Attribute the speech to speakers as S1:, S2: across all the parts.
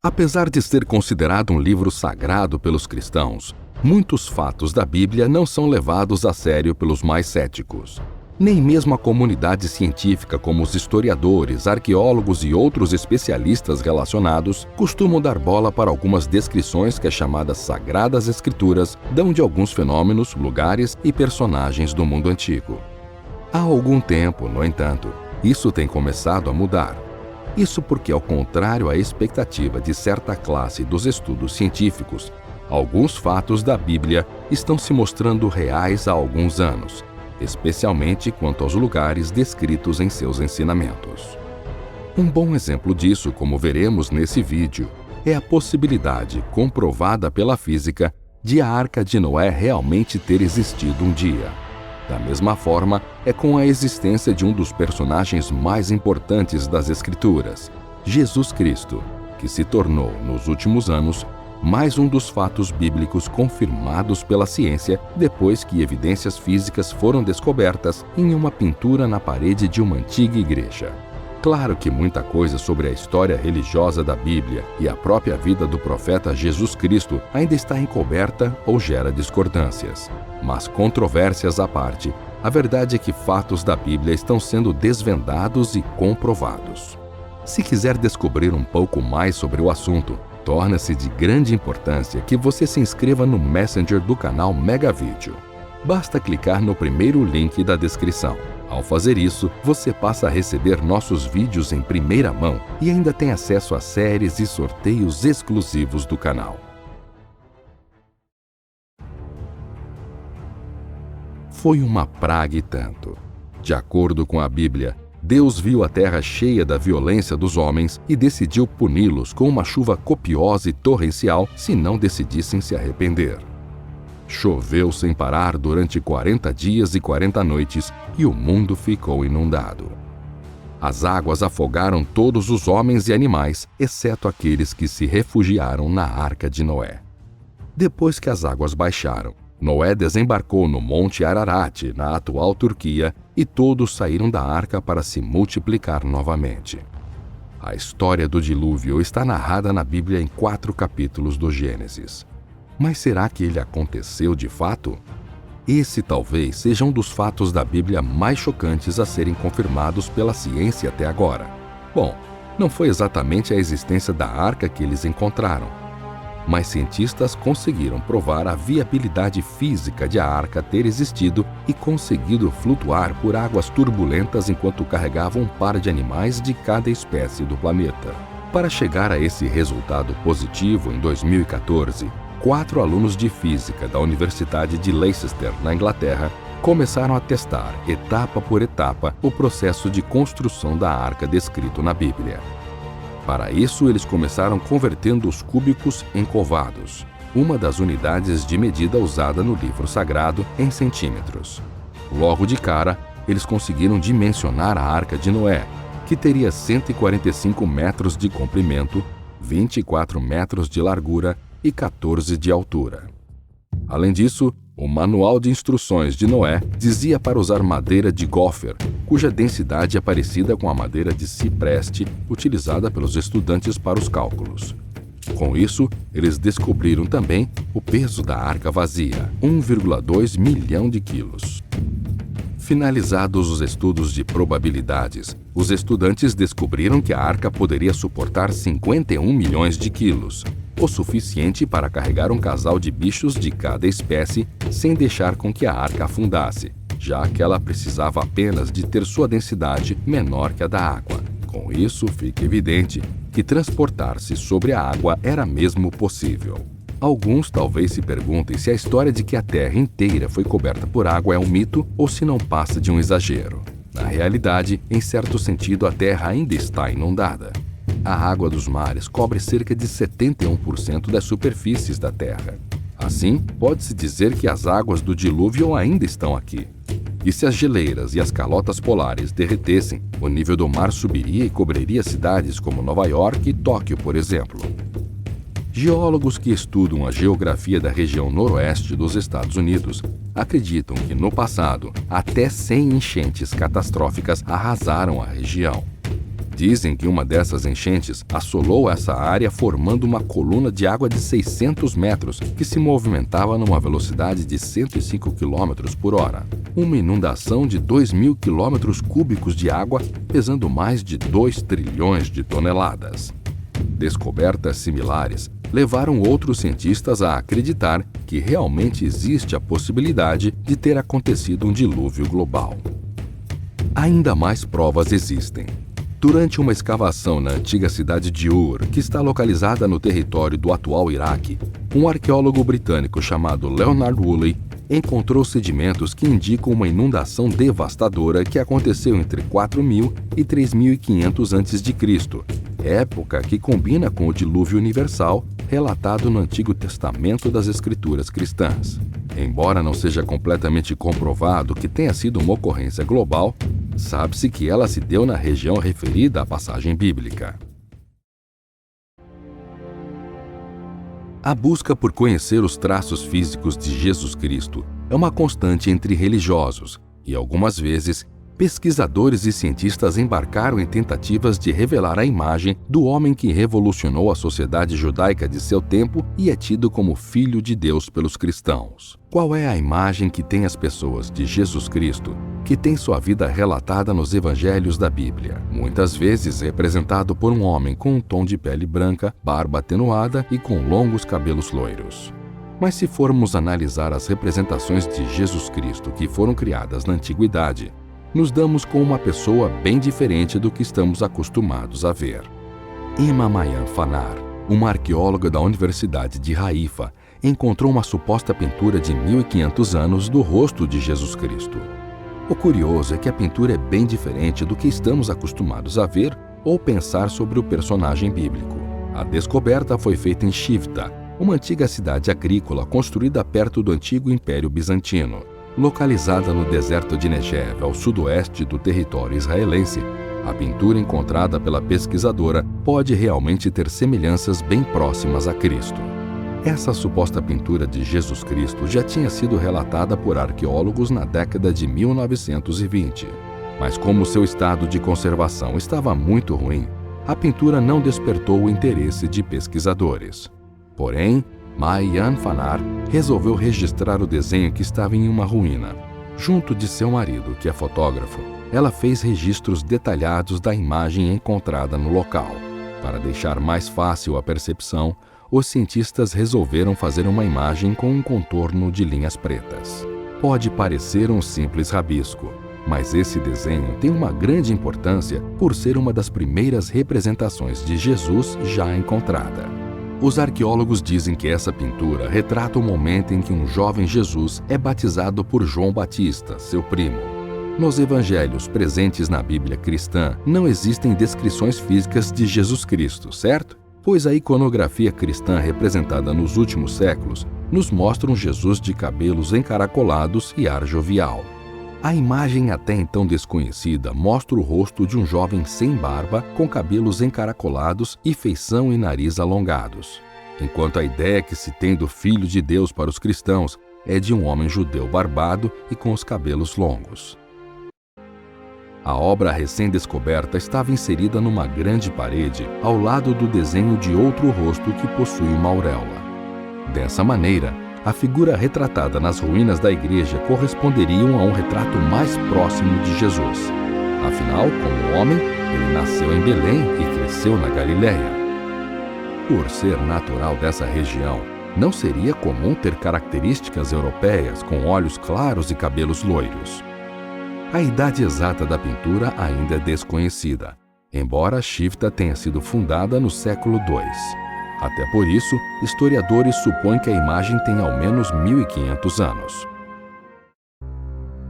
S1: Apesar de ser considerado um livro sagrado pelos cristãos, muitos fatos da Bíblia não são levados a sério pelos mais céticos. Nem mesmo a comunidade científica, como os historiadores, arqueólogos e outros especialistas relacionados, costumam dar bola para algumas descrições que as chamadas Sagradas Escrituras dão de alguns fenômenos, lugares e personagens do mundo antigo. Há algum tempo, no entanto, isso tem começado a mudar. Isso porque, ao contrário à expectativa de certa classe dos estudos científicos, alguns fatos da Bíblia estão se mostrando reais há alguns anos, especialmente quanto aos lugares descritos em seus ensinamentos. Um bom exemplo disso, como veremos nesse vídeo, é a possibilidade, comprovada pela física, de a Arca de Noé realmente ter existido um dia. Da mesma forma, é com a existência de um dos personagens mais importantes das Escrituras, Jesus Cristo, que se tornou, nos últimos anos, mais um dos fatos bíblicos confirmados pela ciência depois que evidências físicas foram descobertas em uma pintura na parede de uma antiga igreja. Claro que muita coisa sobre a história religiosa da Bíblia e a própria vida do profeta Jesus Cristo ainda está encoberta ou gera discordâncias. Mas controvérsias à parte, a verdade é que fatos da Bíblia estão sendo desvendados e comprovados. Se quiser descobrir um pouco mais sobre o assunto, torna-se de grande importância que você se inscreva no Messenger do canal Megavídeo. Basta clicar no primeiro link da descrição. Ao fazer isso, você passa a receber nossos vídeos em primeira mão e ainda tem acesso a séries e sorteios exclusivos do canal. Foi uma praga e tanto. De acordo com a Bíblia, Deus viu a terra cheia da violência dos homens e decidiu puni-los com uma chuva copiosa e torrencial se não decidissem se arrepender. Choveu sem parar durante 40 dias e 40 noites e o mundo ficou inundado. As águas afogaram todos os homens e animais, exceto aqueles que se refugiaram na Arca de Noé. Depois que as águas baixaram, Noé desembarcou no Monte Ararat, na atual Turquia, e todos saíram da arca para se multiplicar novamente. A história do dilúvio está narrada na Bíblia em 4 capítulos do Gênesis. Mas será que ele aconteceu de fato? Esse talvez seja um dos fatos da Bíblia mais chocantes a serem confirmados pela ciência até agora. Bom, não foi exatamente a existência da arca que eles encontraram, mas cientistas conseguiram provar a viabilidade física de a arca ter existido e conseguido flutuar por águas turbulentas enquanto carregava um par de animais de cada espécie do planeta. Para chegar a esse resultado positivo, em 2014, 4 alunos de física da Universidade de Leicester, na Inglaterra, começaram a testar, etapa por etapa, o processo de construção da arca descrito na Bíblia. Para isso, eles começaram convertendo os cúbicos em covados, uma das unidades de medida usada no livro sagrado, em centímetros. Logo de cara, eles conseguiram dimensionar a Arca de Noé, que teria 145 metros de comprimento, 24 metros de largura e 14 de altura. Além disso, o Manual de Instruções de Noé dizia para usar madeira de gopher, cuja densidade é parecida com a madeira de cipreste utilizada pelos estudantes para os cálculos. Com isso, eles descobriram também o peso da arca vazia, 1,2 milhão de quilos. Finalizados os estudos de probabilidades, os estudantes descobriram que a arca poderia suportar 51 milhões de quilos, o suficiente para carregar um casal de bichos de cada espécie sem deixar com que a arca afundasse, já que ela precisava apenas de ter sua densidade menor que a da água. Com isso, fica evidente que transportar-se sobre a água era mesmo possível. Alguns talvez se perguntem se a história de que a Terra inteira foi coberta por água é um mito ou se não passa de um exagero. Na realidade, em certo sentido, a Terra ainda está inundada. A água dos mares cobre cerca de 71% das superfícies da Terra. Assim, pode-se dizer que as águas do dilúvio ainda estão aqui. E se as geleiras e as calotas polares derretessem, o nível do mar subiria e cobriria cidades como Nova York e Tóquio, por exemplo. Geólogos que estudam a geografia da região noroeste dos Estados Unidos acreditam que, no passado, até 100 enchentes catastróficas arrasaram a região. Dizem que uma dessas enchentes assolou essa área formando uma coluna de água de 600 metros que se movimentava numa velocidade de 105 km por hora. Uma inundação de 2.000 km cúbicos de água pesando mais de 2 trilhões de toneladas. Descobertas similares levaram outros cientistas a acreditar que realmente existe a possibilidade de ter acontecido um dilúvio global. Ainda mais provas existem. Durante uma escavação na antiga cidade de Ur, que está localizada no território do atual Iraque, um arqueólogo britânico chamado Leonard Woolley encontrou sedimentos que indicam uma inundação devastadora que aconteceu entre 4.000 e 3.500 a.C., época que combina com o dilúvio universal relatado no Antigo Testamento das Escrituras cristãs. Embora não seja completamente comprovado que tenha sido uma ocorrência global, sabe-se que ela se deu na região referida à passagem bíblica. A busca por conhecer os traços físicos de Jesus Cristo é uma constante entre religiosos e, algumas vezes, pesquisadores e cientistas embarcaram em tentativas de revelar a imagem do homem que revolucionou a sociedade judaica de seu tempo e é tido como Filho de Deus pelos cristãos. Qual é a imagem que tem as pessoas de Jesus Cristo, que tem sua vida relatada nos evangelhos da Bíblia, muitas vezes representado por um homem com um tom de pele branca, barba atenuada e com longos cabelos loiros? Mas se formos analisar as representações de Jesus Cristo que foram criadas na antiguidade, nos damos com uma pessoa bem diferente do que estamos acostumados a ver. Emma Mayan Fanar, uma arqueóloga da Universidade de Haifa, encontrou uma suposta pintura de 1.500 anos do rosto de Jesus Cristo. O curioso é que a pintura é bem diferente do que estamos acostumados a ver ou pensar sobre o personagem bíblico. A descoberta foi feita em Chivta, uma antiga cidade agrícola construída perto do antigo Império Bizantino. Localizada no deserto de Negev, ao sudoeste do território israelense, a pintura encontrada pela pesquisadora pode realmente ter semelhanças bem próximas a Cristo. Essa suposta pintura de Jesus Cristo já tinha sido relatada por arqueólogos na década de 1920, mas como seu estado de conservação estava muito ruim, a pintura não despertou o interesse de pesquisadores. Porém, Mayan Fanar resolveu registrar o desenho que estava em uma ruína. Junto de seu marido, que é fotógrafo, ela fez registros detalhados da imagem encontrada no local. Para deixar mais fácil a percepção, os cientistas resolveram fazer uma imagem com um contorno de linhas pretas. Pode parecer um simples rabisco, mas esse desenho tem uma grande importância por ser uma das primeiras representações de Jesus já encontrada. Os arqueólogos dizem que essa pintura retrata o momento em que um jovem Jesus é batizado por João Batista, seu primo. Nos evangelhos presentes na Bíblia cristã, não existem descrições físicas de Jesus Cristo, certo? Pois a iconografia cristã representada nos últimos séculos nos mostra um Jesus de cabelos encaracolados e ar jovial. A imagem até então desconhecida mostra o rosto de um jovem sem barba, com cabelos encaracolados e feição e nariz alongados, enquanto a ideia que se tem do Filho de Deus para os cristãos é de um homem judeu barbado e com os cabelos longos. A obra recém-descoberta estava inserida numa grande parede ao lado do desenho de outro rosto que possui uma auréola. Dessa maneira, a figura retratada nas ruínas da igreja corresponderiam a um retrato mais próximo de Jesus. Afinal, como homem, ele nasceu em Belém e cresceu na Galiléia. Por ser natural dessa região, não seria comum ter características europeias com olhos claros e cabelos loiros. A idade exata da pintura ainda é desconhecida, embora Chivta tenha sido fundada no século II. Até por isso, historiadores supõem que a imagem tem ao menos 1.500 anos.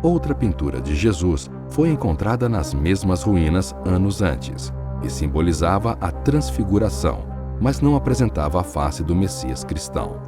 S1: Outra pintura de Jesus foi encontrada nas mesmas ruínas anos antes e simbolizava a transfiguração, mas não apresentava a face do Messias cristão.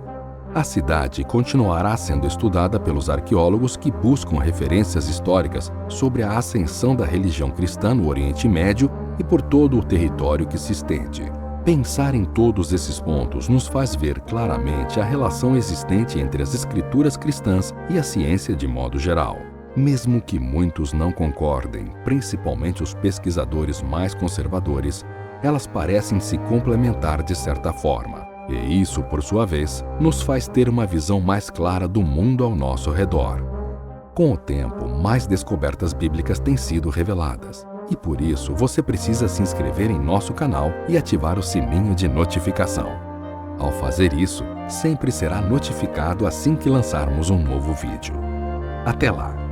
S1: A cidade continuará sendo estudada pelos arqueólogos que buscam referências históricas sobre a ascensão da religião cristã no Oriente Médio e por todo o território que se estende. Pensar em todos esses pontos nos faz ver claramente a relação existente entre as escrituras cristãs e a ciência de modo geral. Mesmo que muitos não concordem, principalmente os pesquisadores mais conservadores, elas parecem se complementar de certa forma. E isso, por sua vez, nos faz ter uma visão mais clara do mundo ao nosso redor. Com o tempo, mais descobertas bíblicas têm sido reveladas. E por isso, você precisa se inscrever em nosso canal e ativar o sininho de notificação. Ao fazer isso, sempre será notificado assim que lançarmos um novo vídeo. Até lá!